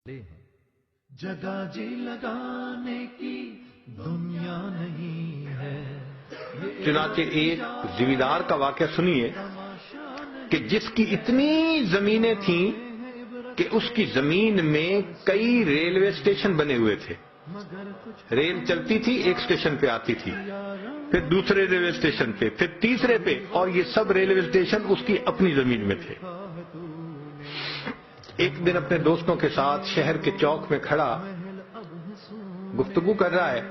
جگہ جی لگانے کی دنیا نہیں ہے۔ چنانچہ ایک زمیندار کا واقعہ سنیے کہ جس کی اتنی زمینیں تھیں کہ اس کی زمین میں کئی ریلوے اسٹیشن بنے ہوئے تھے۔ ریل چلتی تھی، ایک اسٹیشن پہ آتی تھی، پھر دوسرے ریلوے اسٹیشن پہ، پھر تیسرے پہ، اور یہ سب ریلوے اسٹیشن اس کی اپنی زمین میں تھے۔ ایک دن اپنے دوستوں کے ساتھ شہر کے چوک میں کھڑا گفتگو کر رہا ہے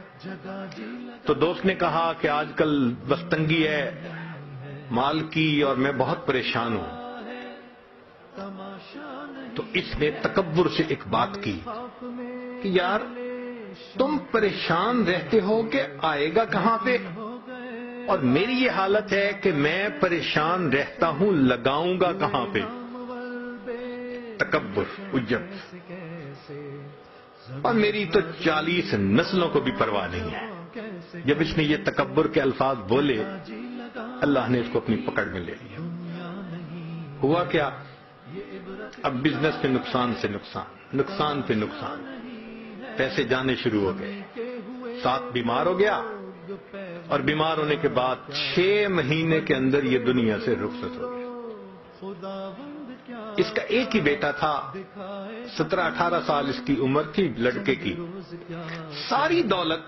تو دوست نے کہا کہ آج کل بس تنگی ہے مال کی اور میں بہت پریشان ہوں۔ تو اس نے تکبر سے ایک بات کی کہ یار تم پریشان رہتے ہو کہ آئے گا کہاں پہ، اور میری یہ حالت ہے کہ میں پریشان رہتا ہوں لگاؤں گا کہاں پہ۔ تکبر، عجب، اور میری تو 40 نسلوں کو بھی پرواہ نہیں ہے۔ جب اس نے یہ تکبر کے الفاظ بولے اللہ نے اس کو اپنی پکڑ میں لے لیا۔ ہوا کیا، اب بزنس پہ نقصان سے نقصان، نقصان پہ نقصان، پیسے جانے شروع ہو گئے، ساتھ بیمار ہو گیا، اور بیمار ہونے کے بعد 6 مہینے کے اندر یہ دنیا سے رخصت ہو گیا۔ اس کا ایک ہی بیٹا تھا، 17-18 سال اس کی عمر تھی لڑکے کی۔ ساری دولت،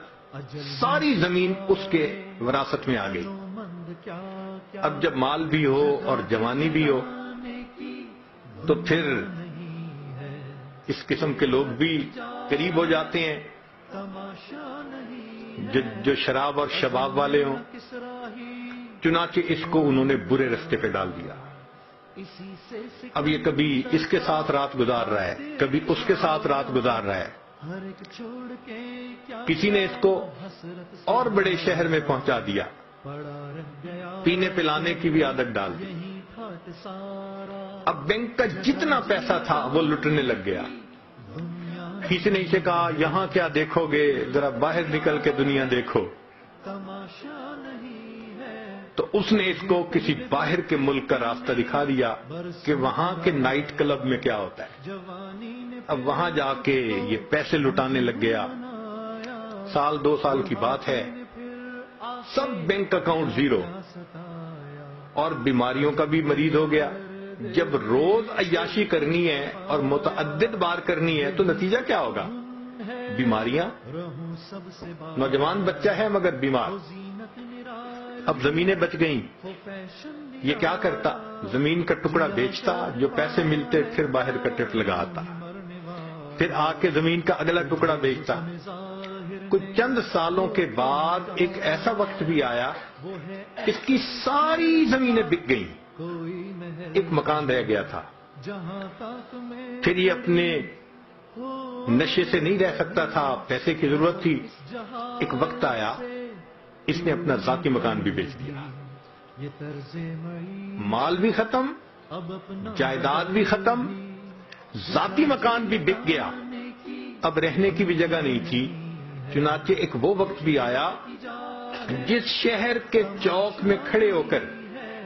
ساری زمین اس کے وراثت میں آ گئی۔ اب جب مال بھی ہو اور جوانی بھی ہو تو پھر اس قسم کے لوگ بھی قریب ہو جاتے ہیں جو شراب اور شباب والے ہوں۔ چنانچہ اس کو انہوں نے برے رستے پہ ڈال دیا۔ اب یہ کبھی اس کے ساتھ رات گزار رہا ہے، کبھی اس کے ساتھ رات گزار رہا ہے۔ کسی نے اس کو اور بڑے شہر میں پہنچا دیا، پینے پلانے کی بھی عادت ڈال دی۔ اب بینک کا جتنا پیسہ تھا وہ لٹنے لگ گیا۔ کسی نے اسے کہا یہاں کیا دیکھو گے، ذرا باہر نکل کے دنیا دیکھو۔ تو اس نے اس کو کسی باہر کے ملک کا راستہ دکھا دیا کہ وہاں کے نائٹ کلب میں کیا ہوتا ہے۔ اب وہاں جا کے یہ پیسے لٹانے لگ گیا۔ سال 2 سال کی بات ہے، سب بینک اکاؤنٹ زیرو، اور بیماریوں کا بھی مریض ہو گیا۔ جب روز عیاشی کرنی ہے اور متعدد بار کرنی ہے تو نتیجہ کیا ہوگا؟ بیماریاں۔ نوجوان بچہ ہے مگر بیمار۔ اب زمینیں بچ گئیں، یہ کیا کرتا؟ زمین کا ٹکڑا بیچتا، جو پیسے ملتے پھر باہر کا ٹرپ لگاتا، پھر آ کے زمین کا اگلا ٹکڑا بیچتا۔ کچھ چند سالوں کے بعد ایک ایسا وقت بھی آیا اس کی ساری زمینیں بک گئیں، ایک مکان رہ گیا تھا۔ پھر یہ اپنے نشے سے نہیں رہ سکتا تھا، پیسے کی ضرورت تھی۔ ایک وقت آیا اس نے اپنا ذاتی مکان بھی بیچ دیا، مال بھی ختم، جائیداد بھی ختم، ذاتی مکان بھی بک گیا، اب رہنے کی بھی جگہ نہیں تھی۔ چنانچہ ایک وہ وقت بھی آیا جس شہر کے چوک میں کھڑے ہو کر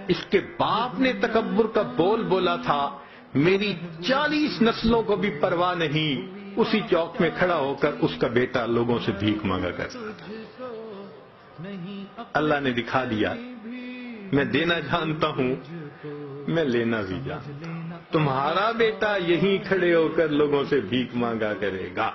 اس کے باپ نے تکبر کا بول بولا تھا میری 40 نسلوں کو بھی پرواہ نہیں، اسی چوک میں کھڑا ہو کر اس کا بیٹا لوگوں سے بھیک مانگا کرتا تھا۔ اللہ نے دکھا دیا میں دینا جانتا ہوں، میں لینا بھی جانتا ہوں، تمہارا بیٹا یہیں کھڑے ہو کر لوگوں سے بھیک مانگا کرے گا۔